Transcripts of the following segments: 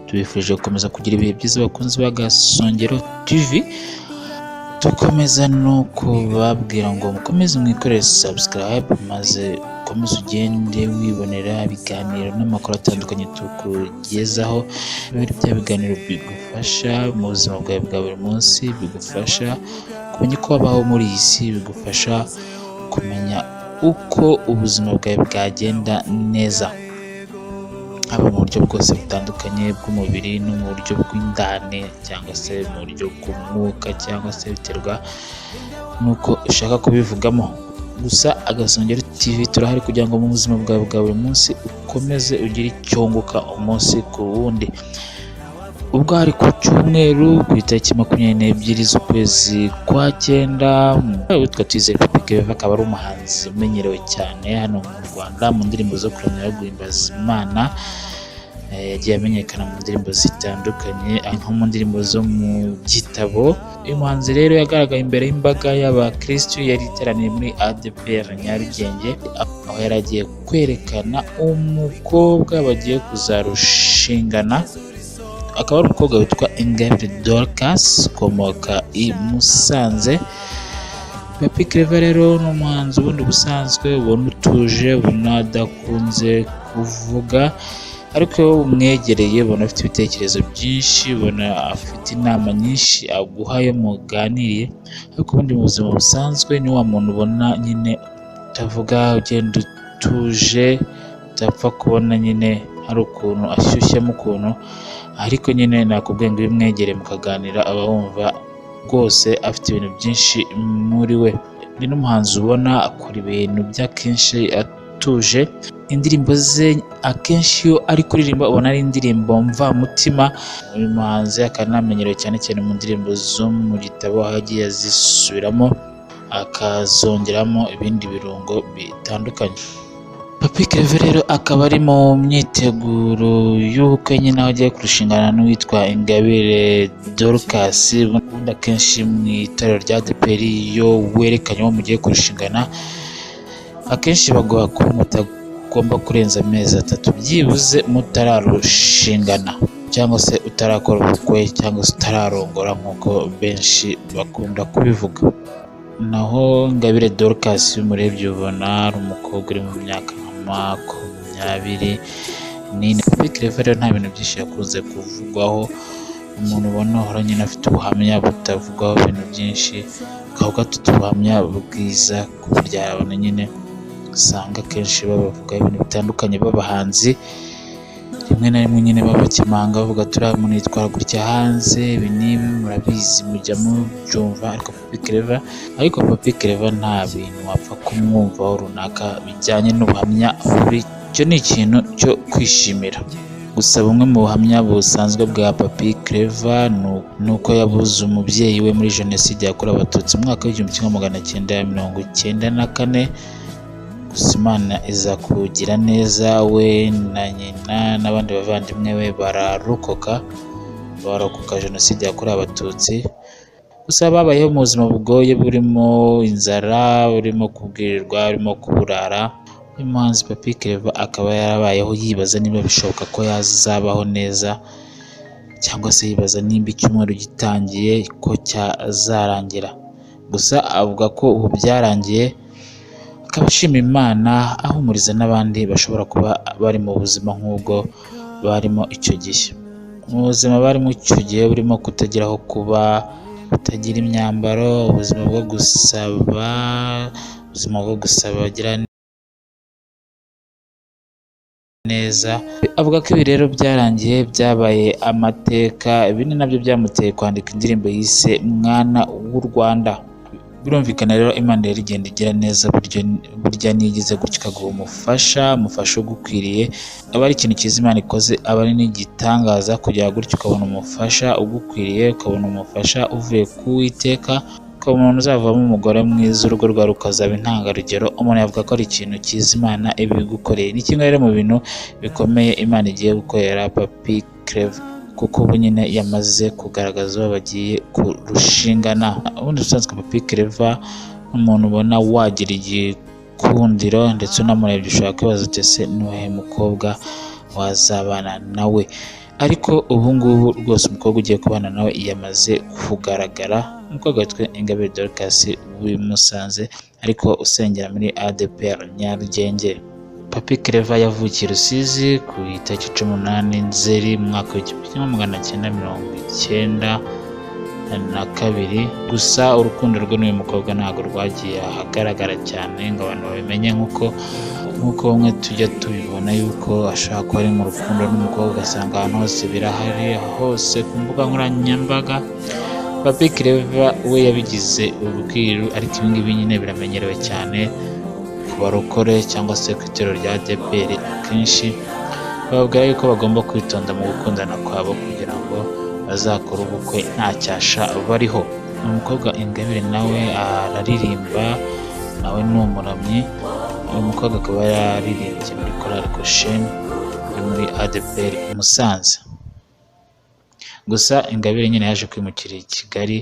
tubifurije gukomeza kugira ibihe byiza bakunzi ba Gasongero TV. Tukomeza no kubabwira ngo mukomeze mwikorere subscribe maze ukomeze ugende wibonera ibiganiro n'amakuru atandukanye tukugezaho. Bya biganiro bigufasha mu buzima bwawe bwa buri munsi, bigufasha kumenya uko wabaho muri iyi si, bigufasha kumenya uko ubuzima bwawe bwagenda neza, haba mu buryo bwose butandukanye bw'umubiri no mu buryo bw'indani cyangwa se mu buryo bw'umwuka, cyangwa se biterwa nuko ushaka kubivugamo. Gusa Agasongero TV turahari kugira ngo mu buzima bwawe bwa buri munsi ukomeze ugire icyunguka umunsi ku wundi. Ubwo hari ku cyumweru ku itariki 22 z'ukwezi kwa 9, witwa Twizere Papi Claver, akaba ari umuhanzi umenyerewe cyane hano mu Rwanda mu ndirimbo zo kuramya no guhimbaza Imana. Yagiye amenyekana mu ndirimbo zitandukanye nko mu ndirimbo zo mu gitabo. Uyu muhanzi rero yagaragaye imbere y'imbaga y'abakristu yari iteraniye muri ADPR Nyarugenge, aho yari agiye kwerekana umukobwa bagiye kuzarushingana. Akaba ari umukobwa witwa Ingabire Dorcas ukomoka i Musanze. Papi Claver rero ni umuhanzi ubundi busanzwe ubona utuje, ubona adakunze kuvuga, ariko iyo umwegereye ubona afite ibitekerezo byinshi, ubona afite inama nyinshi aguha iyo muganiriye. Ariko ubundi mu buzima busanzwe ni wa muntu ubona nyine utavuga, ugenda utuje, utapfa kubona nyine hari ukuntu ashyushyamo ukuntu, ariko nyine nakubwiye ngo iyo umwegereye mukaganira aba wumva rwose afite ibintu byinshi muri we. Ni n'umuhanzi ubona akora ibintu by'akenshi atuje. Indirimbo ze akenshi iyo ari kuririmba ubona ari indirimbo mvamutima. Uyu muhanzi akanamenyerewe cyane cyane mu ndirimbo zo mu gitabo, aho yagiye azisubiramo akazongeramo ibindi birungo bitandukanye. Papi Claver rero akaba ari mu myiteguro y'ubukwe nyine, aho agiye kurushingana n'uwitwa Ingabire Dorcas. Ubundi akenshi mu itorero rya ADPR iyo werekanye uwo mugiye kurushingana, akenshi baguha ko mutagomba kurenza amezi 3 byibuze mutararushingana, cyangwa se utarakora ubukwe, cyangwa se utararongora nk'uko benshi bakunda kubivuga. Naho Ingabire Dorcas umurebye ubona ari umukobwa uri mu myaka 24. Papi Claver rero nta bintu byinshi yakunze kuvugwaho, umuntu ubona uhora nyine afite ubuhamya butavugwaho ibintu byinshi, akavuga ati ubuhamya bwiza ku buryo abantu nyine usanga akenshi babavuga ibintu bitandukanye b'abahanzi. Rimwe na rimwe nyine babakimanga bavuga turiya muntu yitwara gutya hanze, ibi n'ibi murabizi mujya mubyumva. Ariko Papi Claver nta bintu wapfa kumwumvaho runaka bijyanye n'ubuhamya buri. Icyo ni ikintu cyo kwishimira. Gusa bumwe mu buhamya busanzwe bwa Papi Claver ni uko yabuze umubyeyi we muri Jenoside yakorewe Abatutsi mu mwaka w'1994. Gusa Imana iza kugira neza, we na nyina n'abandi bavandimwe be bararokoka Jenoside yakorewe Abatutsi. Gusa babayeho mu buzima bugoye burimo inzara, burimo kubwirirwa, burimo kuburara. Uyu muhanzi Papi Claver akaba yarabayeho yibaza niba bishoboka ko yazabaho neza, cyangwa se yibaza nimba icyumweru gitangiye ko cyazarangira. Gusa avuga ko ubu byarangiye, akaba ashima Imana, ahumuriza n'abandi bashobora kuba bari mu buzima nk'ubwo barimo icyo gihe. Mu buzima barimo icyo gihe burimo kutagira aho kuba, kutagira imyambaro, ubuzima bwo gusaba bagira neza. Avuga ko ibi rero byarangiye, byabaye amateka. Ibi ni nabyo byamuteye kwandika indirimbo yise Mwana w'u Rwanda. Birumvikana rero Imana yari igenda igira neza, burya nigeze gutya ikaguha umufasha ugukwiriye. Aba ari ikintu cyiza Imana ikoze, aba ari n'igitangaza kugira gutya ukabona umufasha ugukwiriye, ukabona umufasha uvuye ku Uwiteka, ukabona umuntu uzavamo umugore mwiza, urugo rwawe rukazaba intangarugero. Umuntu yavuga ko ari ikintu cyiza Imana ibigukoreye. Ni kimwe rero mu bintu bikomeye Imana igiye gukorera Papi Claver, kuko ubu nyine yamaze kugaragaza uwo bagiye kurushingana. Ubundi usanzwe Papi Claver umuntu ubona wagira igikundiro, ndetse unamurebye ushobora kwibaza uti ese ni uwuhe mukobwa wazabana nawe. ariko ubu ngubu rwose umukobwa ugiye kubana nawe yamaze kugaragara. Umukobwa witwa Ingabire Dorcas w'i Musanze ariko usengera muri ADPR Nyarugenge. Papi Claver yavukiye Rusizi ku itariki 18 Nzeri mu mwaka w'1992. Gusa urukundo rwe n'uyu mukobwa ntabwo rwagiye ahagaragara cyane ngo abantu babimenye nk'uko bamwe tujya tubibona yuko ashaka kuba ari mu rukundo n'umukobwa ugasanga ahantu hose birahari, hose ku mbuga nkoranyambaga. Papi Claver we yabigize ubwiru, ariko ibi ngibi nyine biramenyerewe cyane ku barokore cyangwa se ku itorero rya ADPR. Akenshi bababwira yuko bagomba kwitonda mu gukundana kwabo kugira ngo bazakora ubukwe nta cyasha bariho. Umukobwa Ingabire nawe araririmba, nawe ni umuramyi. Uyu mukobwa akaba yararirimbye muri korali Gosheni yo muri ADPR i Musanze. Gusa Ingabire nyine yaje kwimukira i Kigali,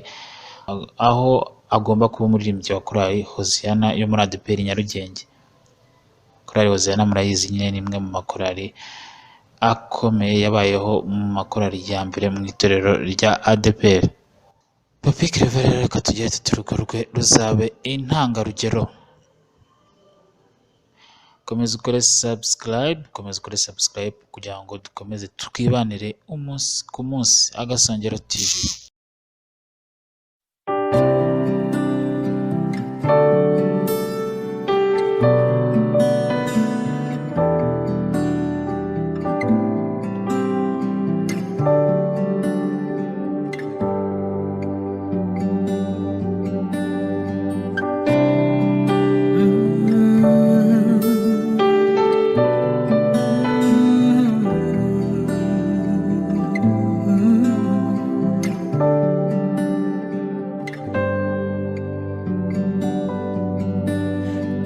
aho agomba kuba umuririmbyi wa korali Hoziyana yo muri ADPR Nyarugenge. Korali Hoziyana murayizi nyine ni imwe mu makorali akomeye yabayeho mu makorali ya mbere mu itorero rya ADPR. Papi Claver rero reka tugire tuti urugo rwe ruzabe intangarugero. Komeza ukore subscribe kugira ngo dukomeze twibanire umunsi ku munsi. Agasongero TV.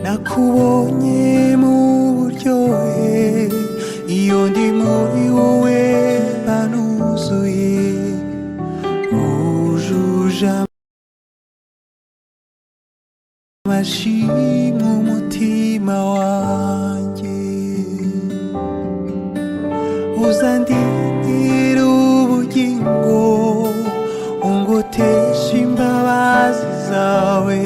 Nakubonye mu buryohe, iyo ndi muri wowe banuzuye, wujuje amashimwe umutima wanjye, uzandindira ubugingo, ungotesha imbabazi zawe,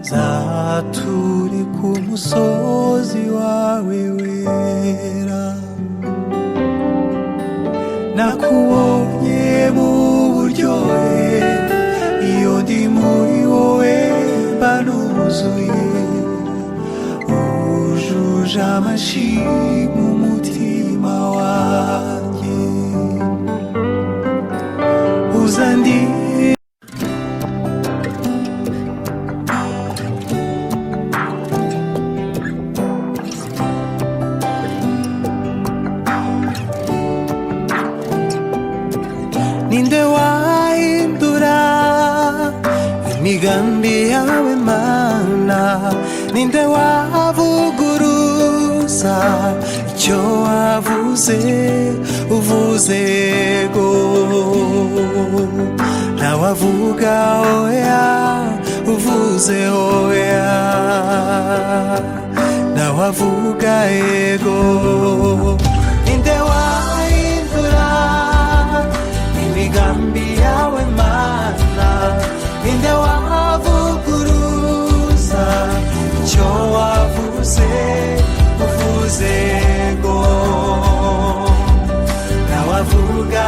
zature ku musozi wawe wera. Nakubonye mu buryohe, iyo ndi muri wowe banuzuye, wujuje amashimwe umutima wanjye, uzandindira ninde wahindura imigambi yawe Mana, ninde wavuguruza icyo wavuze, uvuze go ntawavuga oya, uvuze oya ntawavuga ego. Ninde wahindura imigambi yawe Mana, ninde wavuguruza icyo wavuze, uvuze go ntawavuga